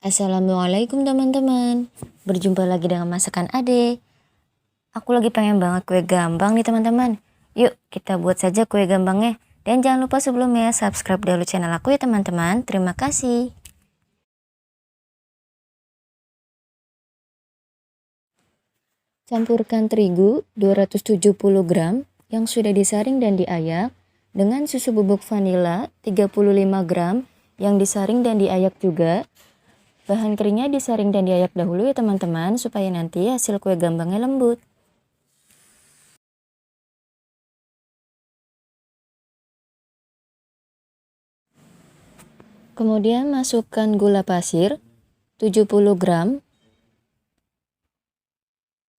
Assalamualaikum teman-teman. Berjumpa lagi dengan masakan Ade. Aku lagi pengen banget kue gambang nih teman-teman. Yuk kita buat saja kue gambangnya. Dan jangan lupa sebelumnya subscribe dulu channel aku ya teman-teman. Terima kasih. Campurkan terigu 270 gram yang sudah disaring dan diayak dengan susu bubuk vanila 35 gram yang disaring dan diayak juga. Bahan keringnya disaring dan diayak dahulu ya teman-teman supaya nanti hasil kue gambangnya lembut. Kemudian masukkan gula pasir 70 gram.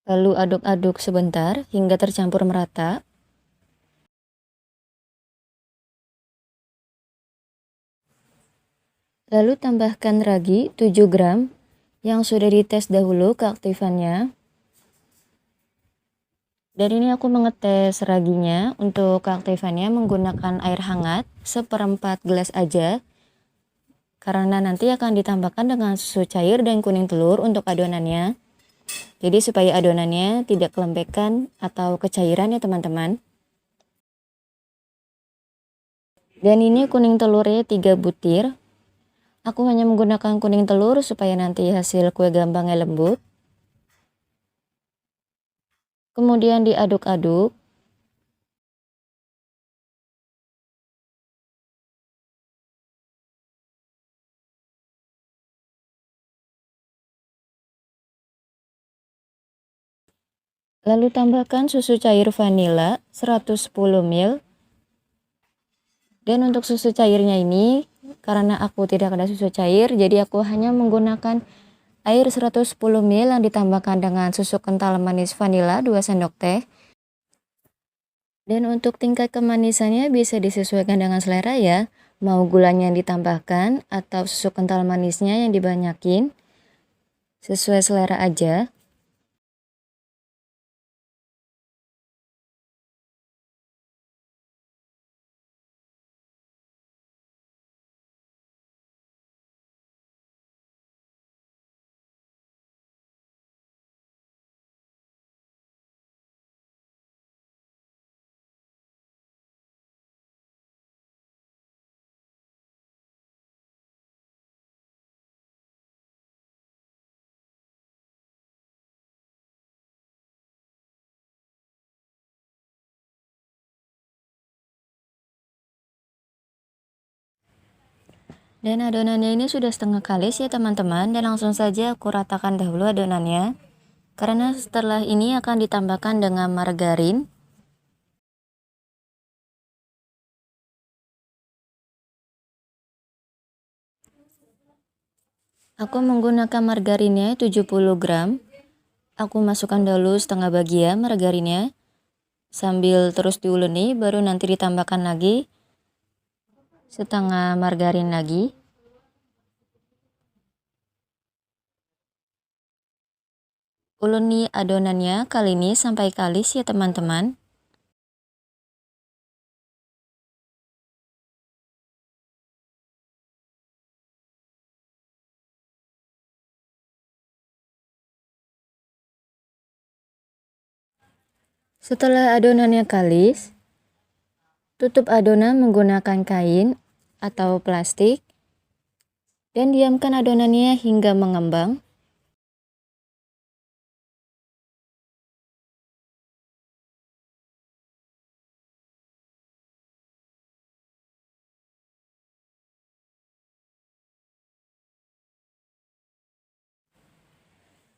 Lalu aduk-aduk sebentar hingga tercampur merata. Lalu tambahkan ragi 7 gram yang sudah dites dahulu keaktifannya. Dan ini aku mengetes raginya untuk keaktifannya menggunakan air hangat 1/4 gelas aja. Karena nanti akan ditambahkan dengan susu cair dan kuning telur untuk adonannya. Jadi supaya adonannya tidak kelembekan atau kecairan ya teman-teman. Dan ini kuning telurnya 3 butir. Aku hanya menggunakan kuning telur supaya nanti hasil kue gambangnya lembut. Kemudian diaduk-aduk. Lalu tambahkan susu cair vanila 110 ml. Dan untuk susu cairnya ini, karena aku tidak ada susu cair, jadi aku hanya menggunakan air 110 ml yang ditambahkan dengan susu kental manis vanila 2 sendok teh. Dan untuk tingkat kemanisannya bisa disesuaikan dengan selera ya. Mau gulanya yang ditambahkan atau susu kental manisnya yang dibanyakin. Sesuai selera aja. Dan adonannya ini sudah setengah kalis ya teman-teman, dan langsung saja aku ratakan dahulu adonannya. Karena setelah ini akan ditambahkan dengan margarin. Aku menggunakan margarinnya 70 gram. Aku masukkan dulu setengah bagian margarinnya. Sambil terus diuleni, baru nanti ditambahkan lagi setengah margarin lagi. Uleni adonannya kali ini sampai kalis ya teman-teman. Setelah adonannya kalis, tutup adonan menggunakan kain atau plastik dan diamkan adonannya hingga mengembang.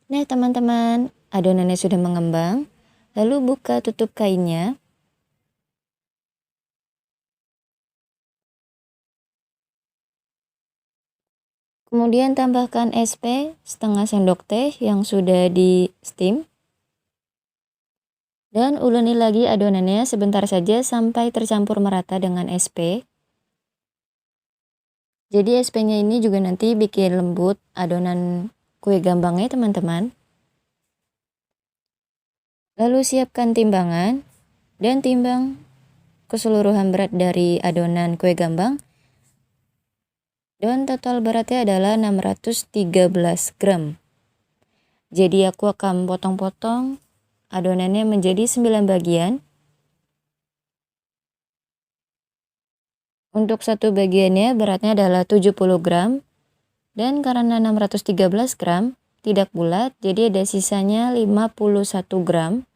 Nah teman-teman, adonannya sudah mengembang, lalu buka tutup kainnya. Kemudian tambahkan SP setengah sendok teh yang sudah di steam. Dan uleni lagi adonannya sebentar saja sampai tercampur merata dengan SP. Jadi SP-nya ini juga nanti bikin lembut adonan kue gambangnya teman-teman. Lalu siapkan timbangan dan timbang keseluruhan berat dari adonan kue gambang. Dan total beratnya adalah 613 gram. Jadi aku akan potong-potong adonannya menjadi 9 bagian. Untuk satu bagiannya beratnya adalah 70 gram. Dan karena 613 gram tidak bulat, jadi ada sisanya 51 gram.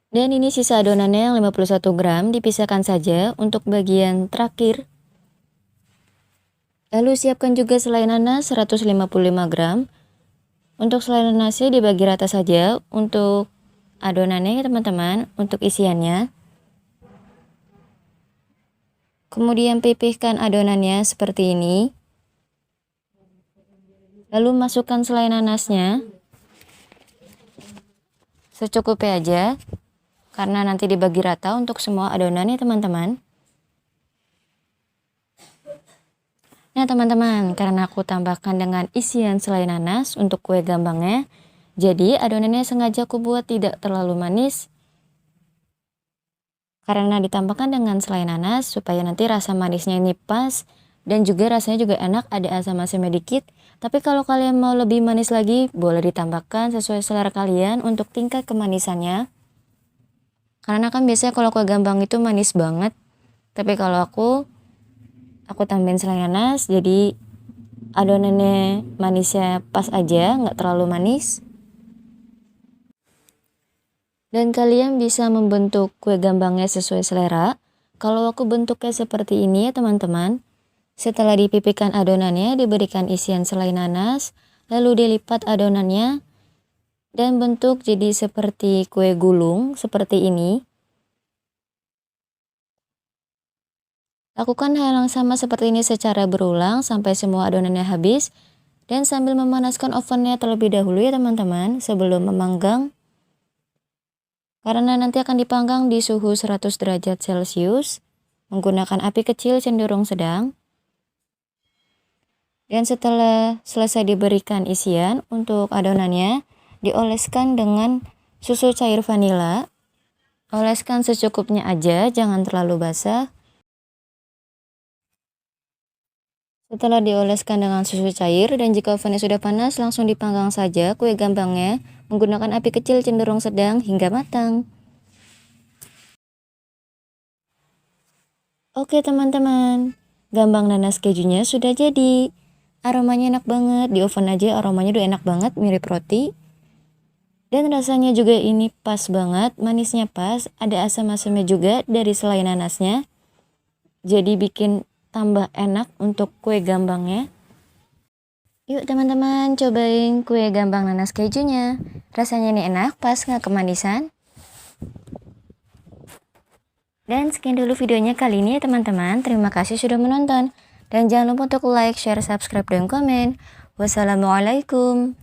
Dan ini sisa adonannya yang 51 gram dipisahkan saja untuk bagian terakhir. Lalu siapkan juga selai nanas 155 gram. Untuk selai nanasnya dibagi rata saja untuk adonannya ya teman-teman, untuk isiannya. Kemudian pipihkan adonannya seperti ini. Lalu masukkan selai nanasnya secukupnya aja, karena nanti dibagi rata untuk semua adonannya teman-teman. Nah teman-teman, karena aku tambahkan dengan isian selai nanas untuk kue gambangnya, jadi adonannya sengaja aku buat tidak terlalu manis, karena ditambahkan dengan selai nanas supaya nanti rasa manisnya ini pas, dan juga rasanya juga enak, ada asam asamnya dikit. Tapi kalau kalian mau lebih manis lagi, boleh ditambahkan sesuai selera kalian untuk tingkat kemanisannya. Karena kan biasanya kalau kue gambang itu manis banget, tapi kalau aku tambahin selai nanas, jadi adonannya manisnya pas aja, nggak terlalu manis. Dan kalian bisa membentuk kue gambangnya sesuai selera. Kalau aku bentuknya seperti ini ya teman-teman, setelah dipipihkan adonannya, diberikan isian selai nanas, lalu dilipat adonannya, dan bentuk jadi seperti kue gulung, seperti ini. Lakukan hal yang sama seperti ini secara berulang sampai semua adonannya habis. Dan sambil memanaskan ovennya terlebih dahulu ya teman-teman, sebelum memanggang. Karena nanti akan dipanggang di suhu 100 derajat Celcius, menggunakan api kecil cenderung sedang. Dan setelah selesai diberikan isian, untuk adonannya dioleskan dengan susu cair vanila. Oleskan secukupnya aja, jangan terlalu basah. Setelah dioleskan dengan susu cair dan jika ovennya sudah panas, langsung dipanggang saja kue gambangnya menggunakan api kecil cenderung sedang hingga matang. Oke teman-teman, gambang nanas kejunya sudah jadi. Aromanya enak banget, di oven aja aromanya udah enak banget, mirip roti. Dan rasanya juga ini pas banget, manisnya pas, ada asam-asamnya juga dari selai nanasnya. Jadi bikin tambah enak untuk kue gambangnya. Yuk teman-teman, cobain kue gambang nanas kejunya. Rasanya ini enak, pas nggak kemanisan. Dan sekian dulu videonya kali ini ya teman-teman. Terima kasih sudah menonton. Dan jangan lupa untuk like, share, subscribe, dan komen. Wassalamualaikum.